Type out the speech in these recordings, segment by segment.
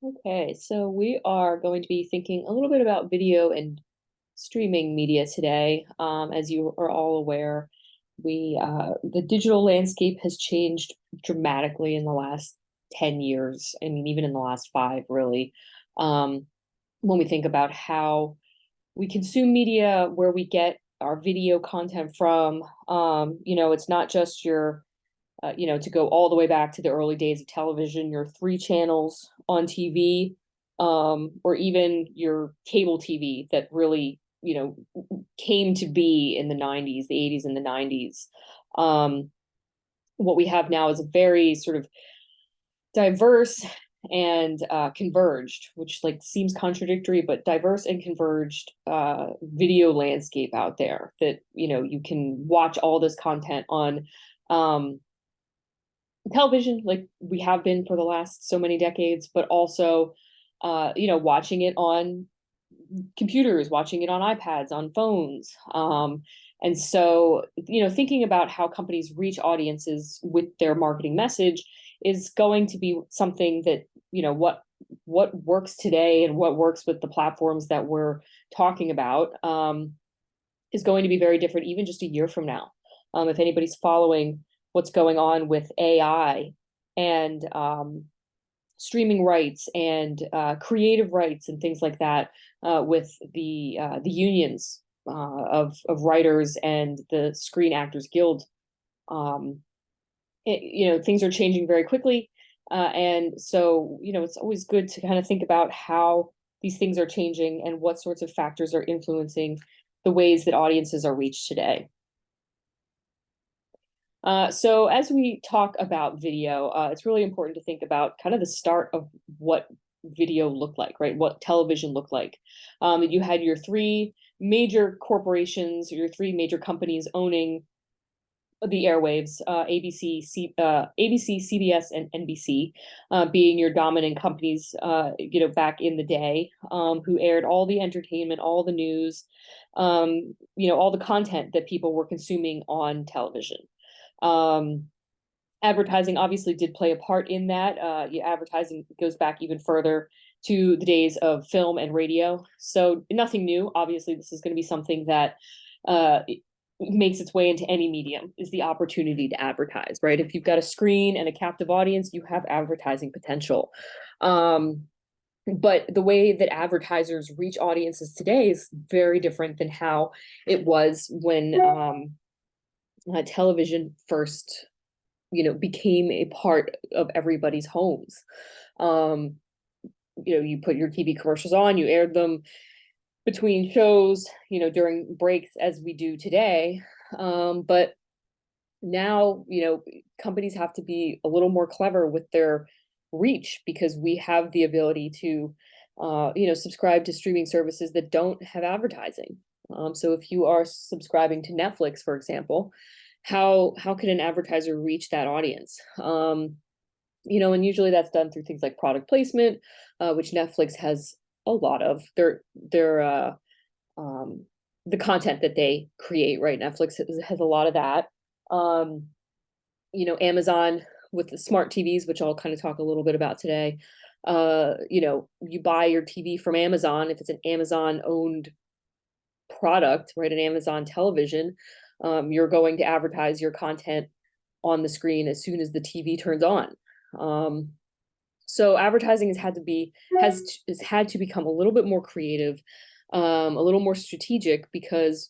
Okay, so we are going to be thinking a little bit about video and streaming media today. As you are all aware, the digital landscape has changed dramatically in the last 10 years. I mean, even in the last five, really. Um, when we think about how we consume media, where we get our video content from, it's not just your to go all the way back to the early days of television, your three channels on TV, or even your cable TV that really, came to be in the 90s, the 80s and the 90s. Um, what we have now is a very sort of diverse and converged, which like seems contradictory, but diverse and converged video landscape out there that, you can watch all this content on um, television like we have been for the last so many decades, but also watching it on computers, watching it on iPads, on phones. And so, thinking about how companies reach audiences with their marketing message is going to be something that, what works today and what works with the platforms that we're talking about is going to be very different even just a year from now. If anybody's following what's going on with AI and streaming rights and creative rights and things like that, with the unions of writers and the Screen Actors Guild. Um, things are changing very quickly, and so it's always good to kind of think about how these things are changing and what sorts of factors are influencing the ways that audiences are reached today. So as we talk about video, it's really important to think about kind of the start of what video looked like, right? What television looked like. You had your three major corporations, your three major companies owning the airwaves, ABC, CBS, and NBC, being your dominant companies, back in the day, who aired all the entertainment, all the news, all the content that people were consuming on television. Um, Advertising obviously did play a part in that. Advertising goes back even further to the days of film and radio. So nothing new. Obviously, this is going to be something that makes its way into any medium, is the opportunity to advertise, right? If you've got a screen and a captive audience, you have advertising potential. But the way that advertisers reach audiences today is very different than how it was when television first became a part of everybody's homes. um you put your TV commercials on, you aired them between shows, during breaks as we do today. But now, companies have to be a little more clever with their reach because we have the ability to subscribe to streaming services that don't have advertising. So if you are subscribing to Netflix, for example, how can an advertiser reach that audience? And usually that's done through things like product placement, which Netflix has a lot of. Um, the content that they create, right? Netflix has a lot of that. Um, Amazon with the smart TVs, which I'll kind of talk a little bit about today. You buy your TV from Amazon if it's an Amazon owned product, right? An Amazon television. You're going to advertise your content on the screen as soon as the TV turns on. Um, so advertising has had to become a little bit more creative, a little more strategic, because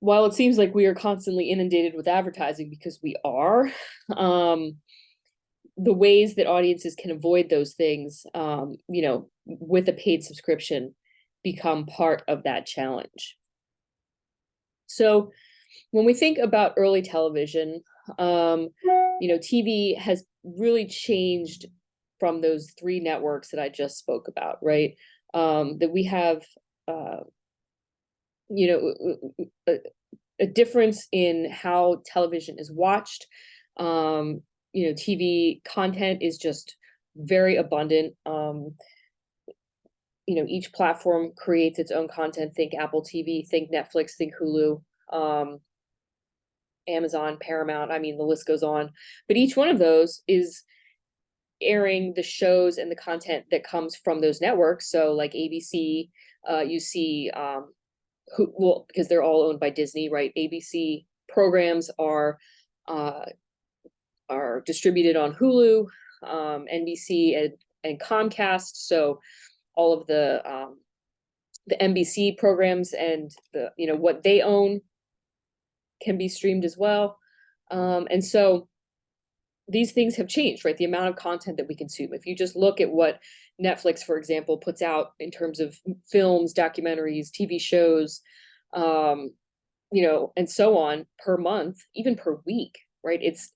while it seems like we are constantly inundated with advertising, because we are, um, the ways that audiences can avoid those things, with a paid subscription, become part of that challenge. So when we think about early television, um, TV has really changed from those three networks that I just spoke about, right? That we have, uh, you know, a, a difference in how television is watched. TV content is just very abundant. Each platform creates its own content. Think Apple TV, think Netflix, think Hulu. Um, Amazon, Paramount, I mean, the list goes on. But each one of those is airing the shows and the content that comes from those networks. So like ABC, you see who, well, because they're all owned by Disney, right? ABC programs uh, are distributed on Hulu, NBC, and Comcast. So all of the NBC programs and the what they own can be streamed as well. And so these things have changed, right? The amount of content that we consume. If you just look at what Netflix, for example, puts out in terms of films, documentaries, TV shows, um, and so on per month, even per week, right? It's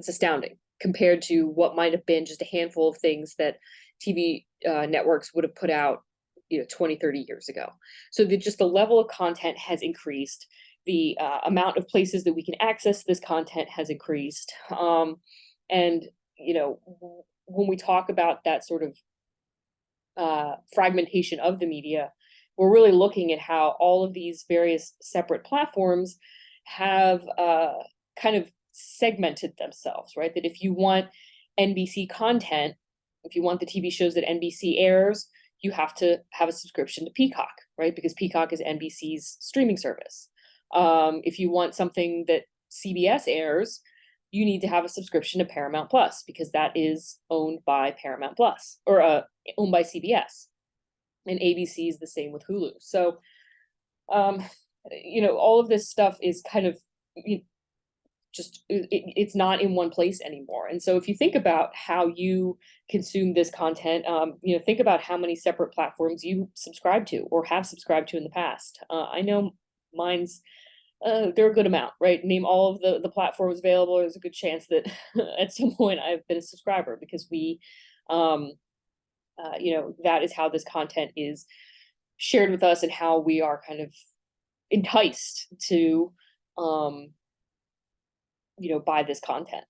astounding compared to what might have been just a handful of things that TV networks would have put out, 20, 30 years ago. So just the level of content has increased. The amount of places that we can access this content has increased. And, when we talk about that sort of fragmentation of the media, we're really looking at how all of these various separate platforms have kind of segmented themselves, right? That if you want NBC content, if you want the TV shows that NBC airs, you have to have a subscription to Peacock, right? Because Peacock is NBC's streaming service. If you want something that CBS airs, you need to have a subscription to Paramount Plus because that is owned by Paramount Plus or owned by CBS. And ABC is the same with Hulu. So, all of this stuff is kind of it's not in one place anymore. And so if you think about how you consume this content, think about how many separate platforms you subscribe to or have subscribed to in the past. I know mine's they're a good amount, right? Name all of the platforms available. There's a good chance that at some point I've been a subscriber because that is how this content is shared with us and how we are kind of enticed to, buy this content.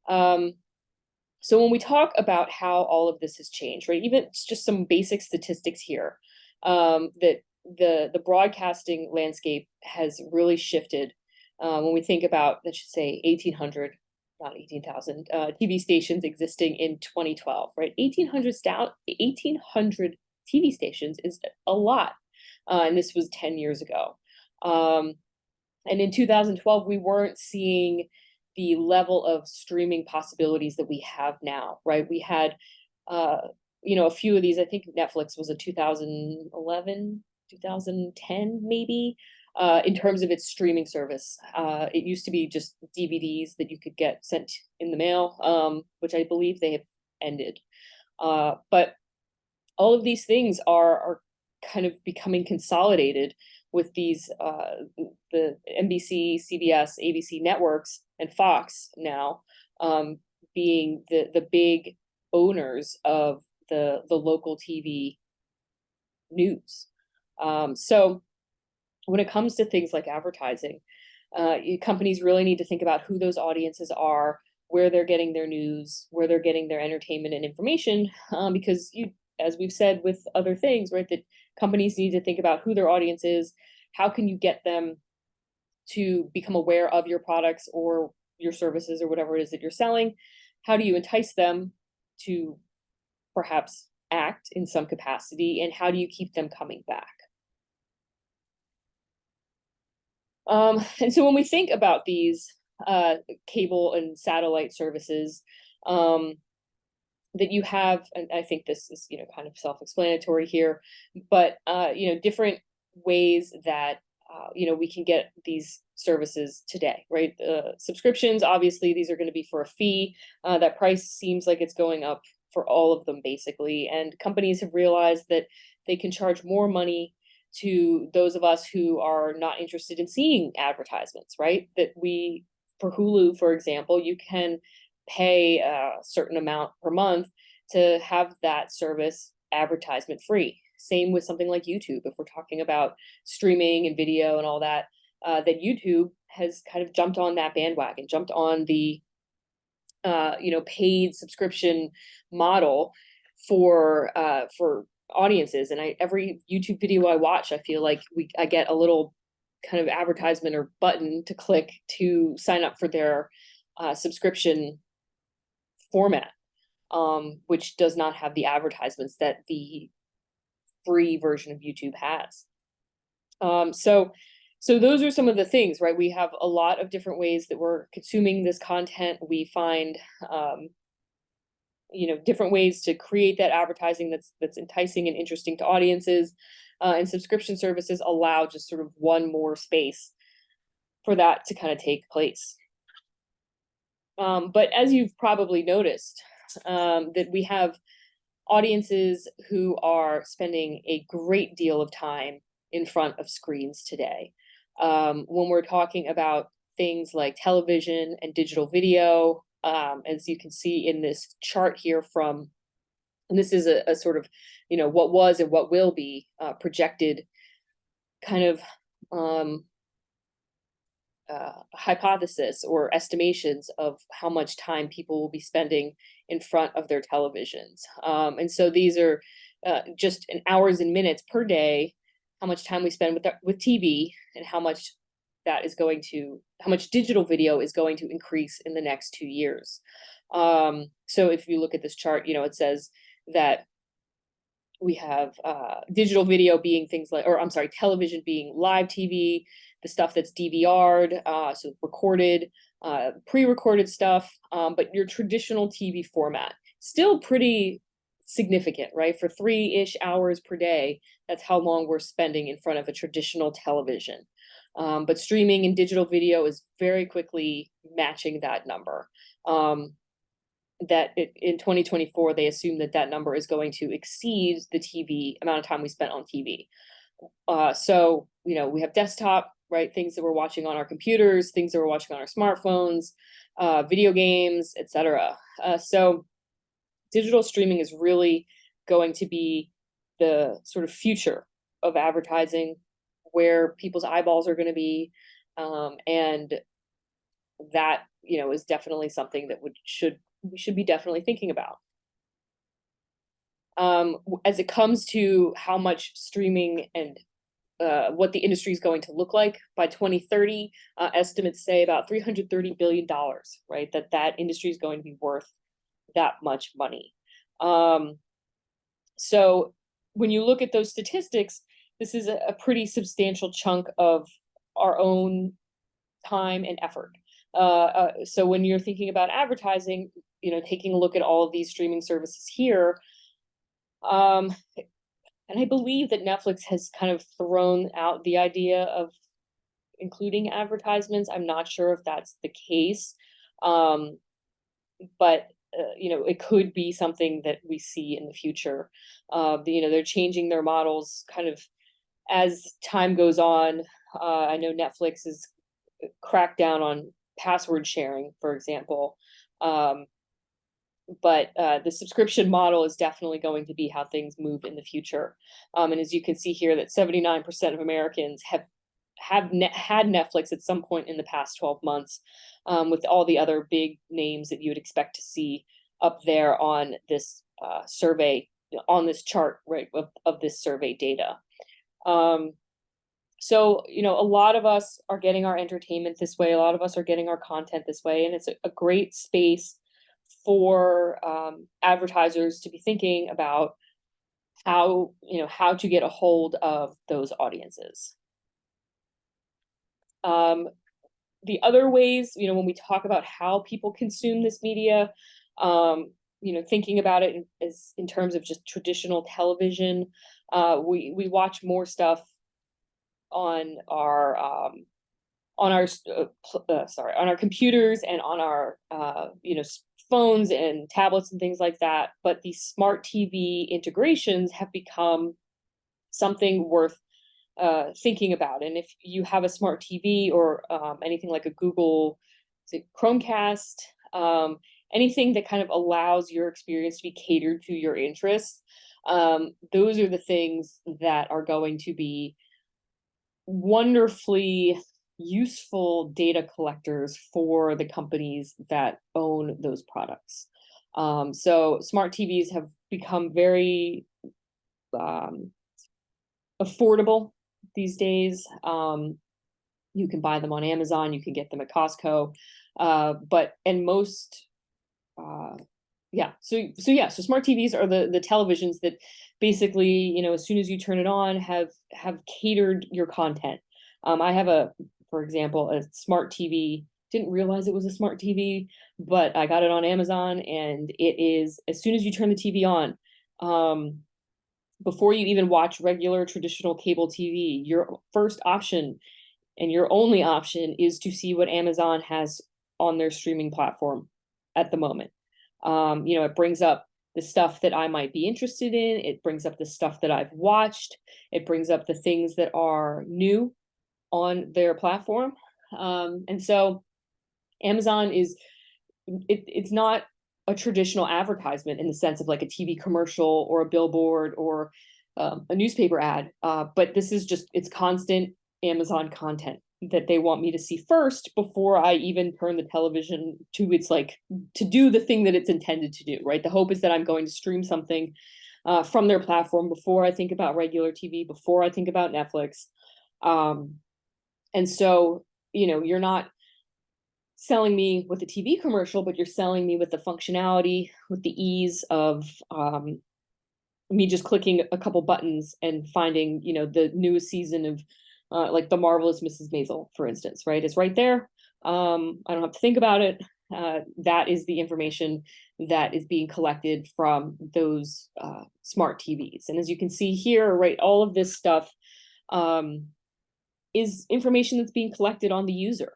So when we talk about how all of this has changed, right? Even just some basic statistics here, that the broadcasting landscape has really shifted. When we think about, let's just say 1,800, not 18,000 TV stations existing in 2012, right? 1,800 TV stations is a lot. And this was 10 years ago. And in 2012, we weren't seeing the level of streaming possibilities that we have now, right? We had, a few of these. I think Netflix was a 2011, 2010, maybe, in terms of its streaming service. It used to be just DVDs that you could get sent in the mail, which I believe they have ended. But all of these things are kind of becoming consolidated with these the NBC, CBS, ABC networks, and Fox now being the big owners of the local TV news. So when it comes to things like advertising, companies really need to think about who those audiences are, where they're getting their news, where they're getting their entertainment and information, because as we've said with other things, right, that companies need to think about who their audience is, how can you get them to become aware of your products or your services or whatever it is that you're selling, how do you entice them to perhaps act in some capacity, and how do you keep them coming back? And so when we think about these cable and satellite services, that you have, and I think this is, kind of self-explanatory here, but, different ways that, we can get these services today, right? Subscriptions, obviously, these are going to be for a fee. That price seems like it's going up for all of them, basically. And companies have realized that they can charge more money to those of us who are not interested in seeing advertisements, right? For Hulu, for example, you can pay a certain amount per month to have that service advertisement free. Same with something like YouTube. If we're talking about streaming and video and all that, that YouTube has kind of jumped on that bandwagon, jumped on the paid subscription model for audiences. And every YouTube video I watch, I feel like I get a little kind of advertisement or button to click to sign up for their subscription format, which does not have the advertisements that the free version of YouTube has. So those are some of the things, right? We have a lot of different ways that we're consuming this content. We find, different ways to create that advertising that's enticing and interesting to audiences. And subscription services allow just sort of one more space for that to kind of take place. But as you've probably noticed, that we have audiences who are spending a great deal of time in front of screens today. When we're talking about things like television and digital video, as you can see in this chart here and this is a sort of, what was and what will be projected kind of hypothesis or estimations of how much time people will be spending in front of their televisions. And so these are just in hours and minutes per day, how much time we spend with TV, and how much digital video is going to increase in the next 2 years. So if you look at this chart, it says that we have digital video being things like, or I'm sorry, television being live TV, the stuff that's DVR'd, so recorded, pre-recorded stuff, but your traditional TV format, still pretty significant, right? For 3-ish hours per day, that's how long we're spending in front of a traditional television. But streaming and digital video is very quickly matching that number. In 2024, they assume that number is going to exceed the TV amount of time we spent on TV. So, we have desktop, right? Things that we're watching on our computers, things that we're watching on our smartphones, video games, etc. So digital streaming is really going to be the sort of future of advertising, where people's eyeballs are going to be. And that, is definitely something that we should be definitely thinking about. As it comes to how much streaming and what the industry is going to look like by 2030, estimates say about $330 billion, right? That industry is going to be worth that much money. So when you look at those statistics, this is a pretty substantial chunk of our own time and effort. So when you're thinking about advertising, taking a look at all of these streaming services here, and I believe that Netflix has kind of thrown out the idea of including advertisements. I'm not sure if that's the case, but it could be something that we see in the future. They're changing their models kind of as time goes on. I know Netflix has cracked down on password sharing, for example. But the subscription model is definitely going to be how things move in the future. And as you can see here, that 79% of Americans have had Netflix at some point in the past 12 months, with all the other big names that you would expect to see up there on this survey, on this chart, right, of this survey data. So, a lot of us are getting our entertainment this way. A lot of us are getting our content this way, and it's a great space for advertisers to be thinking about how to get a hold of those audiences. The other ways, when we talk about how people consume this media, thinking about it in terms of just traditional television, we watch more stuff on our computers and on our phones and tablets and things like that. But these smart TV integrations have become something worth thinking about. And if you have a smart TV or anything like a Google Chromecast, anything that kind of allows your experience to be catered to your interests, those are the things that are going to be wonderfully useful data collectors for the companies that own those products. So smart TVs have become very affordable these days. You can buy them on Amazon, you can get them at Costco, and most Yeah. So smart TVs are the televisions that basically, as soon as you turn it on, have catered your content. I have for example, a smart TV. Didn't realize it was a smart TV, but I got it on Amazon, and it is, as soon as you turn the TV on, um, before you even watch regular traditional cable TV, your first option and your only option is to see what Amazon has on their streaming platform at the moment. It brings up the stuff that I might be interested in. It brings up the stuff that I've watched. It brings up the things that are new on their platform. And so Amazon it's not a traditional advertisement in the sense of like a TV commercial or a billboard or a newspaper ad. But this is just, it's constant Amazon content that they want me to see first before I even turn the television to its like to do the thing that it's intended to do, right? The hope is that I'm going to stream something from their platform before I think about regular TV, before I think about Netflix. Um, and so, you're not selling me with a TV commercial, but you're selling me with the functionality, with the ease of me just clicking a couple buttons and finding, the newest season of like The Marvelous Mrs. Maisel, for instance, right? It's right there. I don't have to think about it. That is the information that is being collected from those smart TVs. And as you can see here, right, all of this stuff is information that's being collected on the user.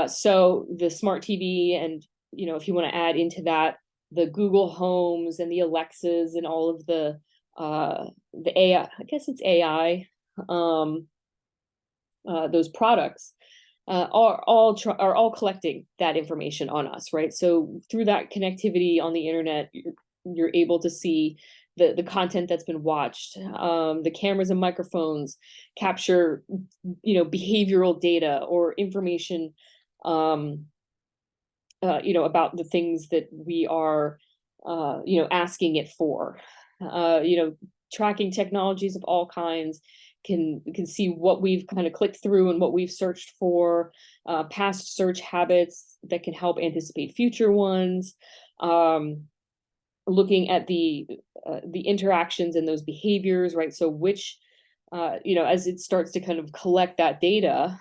So the smart TV, and if you want to add into that the Google Homes and the Alexas and all of the AI, I guess it's AI, those products are all collecting that information on us, right? So through that connectivity on the internet, you're able to see the content that's been watched. The cameras and microphones capture, behavioral data or information, about the things that we are, asking it for. Tracking technologies of all kinds can see what we've kind of clicked through and what we've searched for, past search habits that can help anticipate future ones. Looking at the interactions and those behaviors, right? So which, as it starts to kind of collect that data,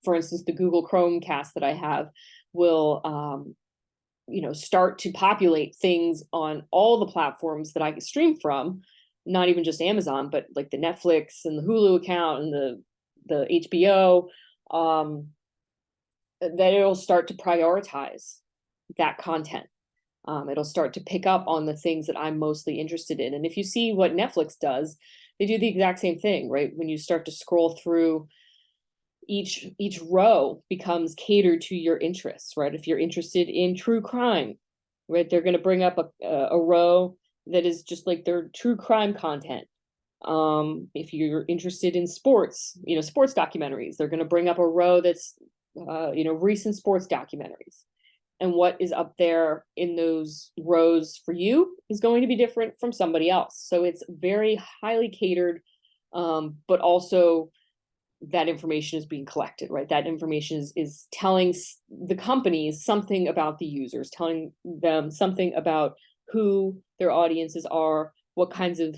for instance, the Google Chromecast that I have will, start to populate things on all the platforms that I can stream from, not even just Amazon, but like the Netflix and the Hulu account and the HBO, that it'll start to prioritize that content. It'll start to pick up on the things that I'm mostly interested in. And if you see what Netflix does, they do the exact same thing, right? When you start to scroll through, each row becomes catered to your interests, right? If you're interested in true crime, right, they're going to bring up a row that is just like their true crime content. If you're interested in sports, sports documentaries, they're going to bring up a row that's recent sports documentaries. And what is up there in those rows for you is going to be different from somebody else. So it's very highly catered, but also that information is being collected, right? That information is telling the companies something about the users, telling them something about who their audiences are, what kinds of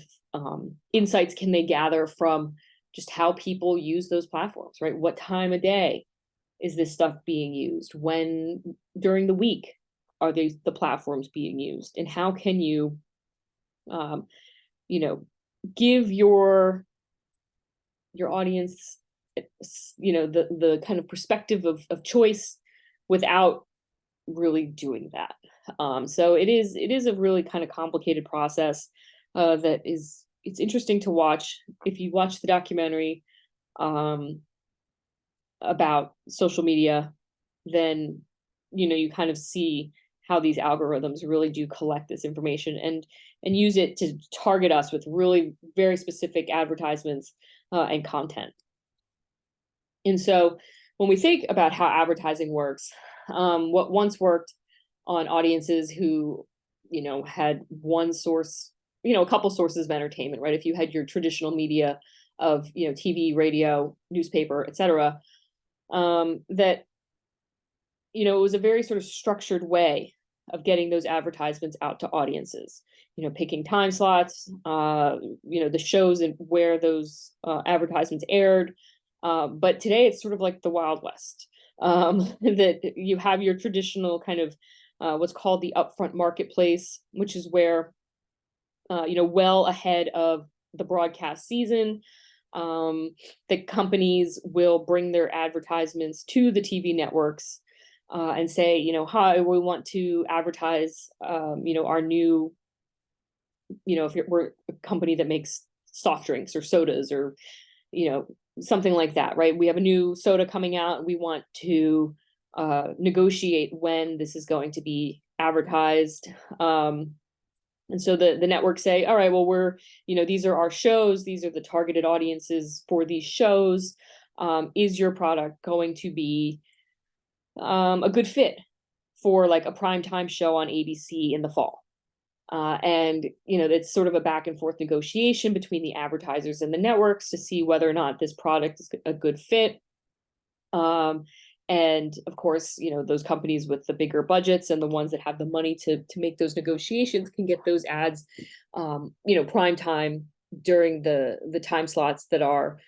insights can they gather from just how people use those platforms, right? What time of day is this stuff being used? When during the week are the platforms being used? And how can you, give your audience, the kind of perspective of choice without really doing that. So it is a really kind of complicated process that it's interesting to watch. If you watch the documentary about social media, then you kind of see how these algorithms really do collect this information and use it to target us with really very specific advertisements and content. And so when we think about how advertising works, what once worked on audiences who, had one source, a couple sources of entertainment, right? If you had your traditional media of, TV, radio, newspaper, etc., that, it was a very sort of structured way of getting those advertisements out to audiences, picking time slots, the shows and where those advertisements aired. But today it's sort of like the Wild West, that you have your traditional kind of what's called the upfront marketplace, which is where, well ahead of the broadcast season, the companies will bring their advertisements to the TV networks and say, hi, we want to advertise, our new, if we're a company that makes soft drinks or sodas or, something like that, right? We have a new soda coming out. We want to negotiate when this is going to be advertised. And so the networks say, all right, well, these are our shows. These are the targeted audiences for these shows. Is your product going to be a good fit for like a primetime show on ABC in the fall? And it's sort of a back and forth negotiation between the advertisers and the networks to see whether or not this product is a good fit. And of course, those companies with the bigger budgets and the ones that have the money to make those negotiations can get those ads, prime time during the time slots that are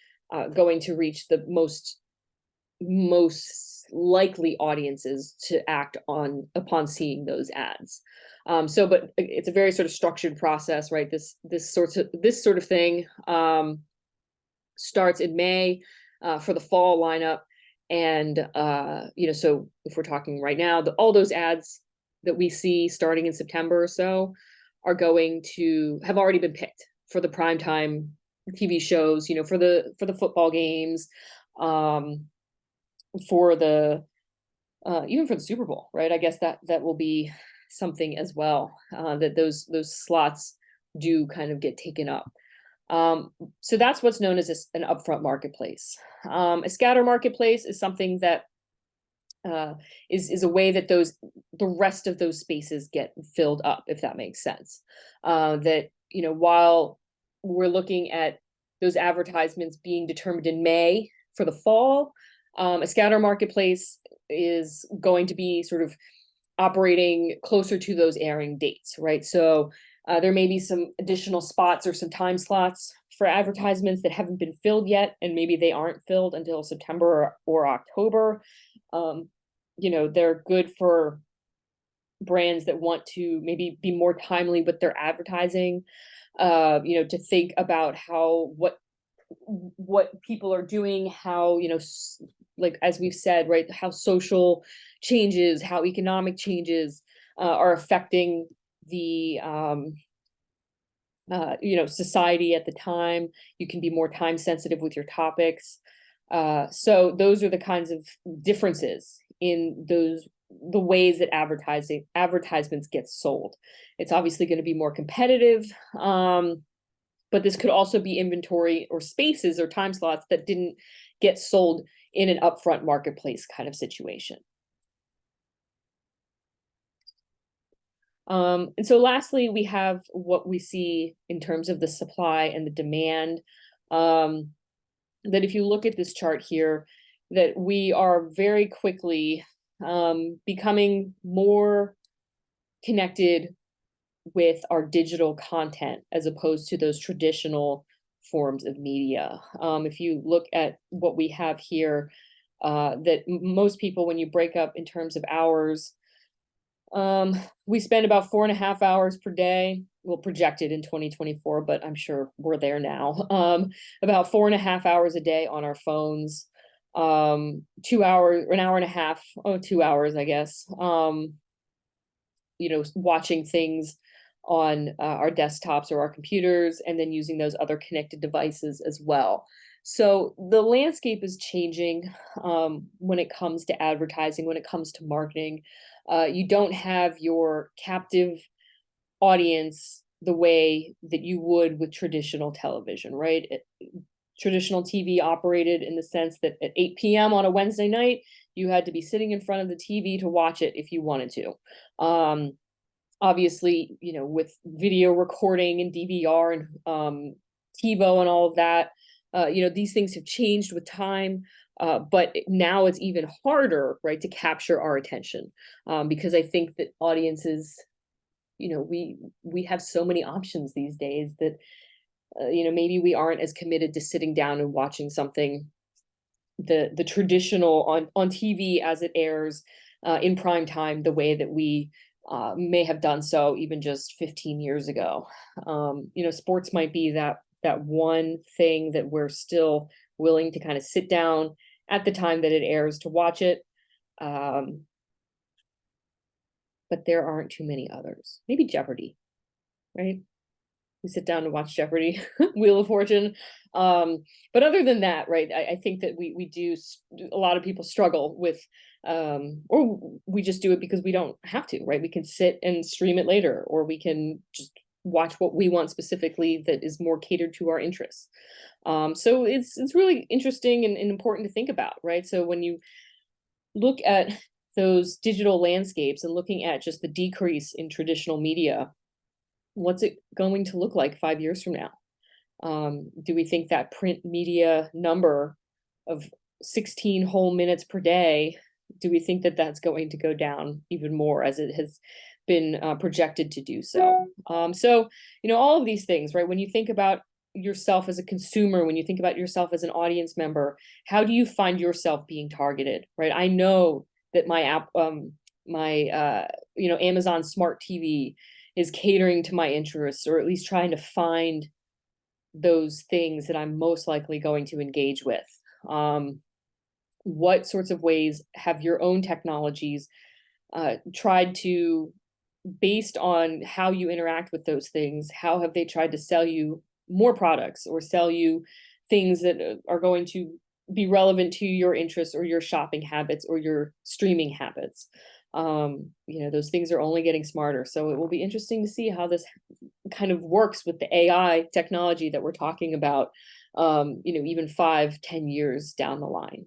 going to reach the most likely audiences to act upon seeing those ads. But it's a very sort of structured process, right? This sort of thing starts in May for the fall lineup. And, so if we're talking right now, all those ads that we see starting in September or so are going to have already been picked for the primetime TV shows, for the football games, for the, even for the Super Bowl, right? I guess that will be something as well, that those slots do kind of get taken up. So that's what's known as an upfront marketplace. A scatter marketplace is something that is a way that the rest of those spaces get filled up, if that makes sense. That, while we're looking at those advertisements being determined in May for the fall, a scatter marketplace is going to be sort of operating closer to those airing dates, right? So there may be some additional spots or some time slots for advertisements that haven't been filled yet, and maybe they aren't filled until September or October. They're good for brands that want to maybe be more timely with their advertising, to think about what people are doing, how, like, as we've said, right, how social changes, how economic changes are affecting the society at the time. You can be more time sensitive with your topics. So those are the kinds of differences in the ways that advertisements get sold. It's obviously going to be more competitive, but this could also be inventory or spaces or time slots that didn't get sold in an upfront marketplace kind of situation. And so lastly, we have what we see in terms of the supply and the demand. That if you look at this chart here, that we are very quickly becoming more connected with our digital content as opposed to those traditional forms of media. If you look at what we have here, that most people, when you break up in terms of hours, we spend about 4.5 hours per day. Well, projected in 2024, but I'm sure we're there now. About 4.5 hours a day on our phones. 2 hours, an hour and a half, 2 hours, I guess. Watching things on our desktops or our computers, and then using those other connected devices as well. So the landscape is changing when it comes to advertising, when it comes to marketing. You don't have your captive audience the way that you would with traditional television, right? Traditional TV operated in the sense that at 8 p.m. on a Wednesday night, you had to be sitting in front of the TV to watch it if you wanted to. Obviously, with video recording and DVR and TiVo and all of that, these things have changed with time. But now it's even harder, right, to capture our attention, because I think that audiences, we have so many options these days that maybe we aren't as committed to sitting down and watching something the traditional on TV as it airs in prime time, the way that we may have done so even just 15 years ago. Sports might be that one thing that we're still willing to kind of sit down at the time that it airs to watch it. Um, but there aren't too many others. Maybe Jeopardy, right? We sit down and watch Jeopardy, Wheel of Fortune. But other than that, right, I think that we do, a lot of people struggle with, or we just do it because we don't have to, right? We can sit and stream it later, or we can just watch what we want specifically that is more catered to our interests. So it's really interesting and important to think about, right? So when you look at those digital landscapes and looking at just the decrease in traditional media, what's it going to look like 5 years from now? Do we think that print media number of 16 whole minutes per day, do we think that that's going to go down even more as it has been projected to do so? So, all of these things, right? When you think about yourself as a consumer, when you think about yourself as an audience member, how do you find yourself being targeted, right? I know that my app, Amazon Smart TV is catering to my interests, or at least trying to find those things that I'm most likely going to engage with. What sorts of ways have your own technologies tried to, based on how you interact with those things, how have they tried to sell you more products or sell you things that are going to be relevant to your interests or your shopping habits or your streaming habits? Those things are only getting smarter. So it will be interesting to see how this kind of works with the AI technology that we're talking about, even 5, 10 years down the line.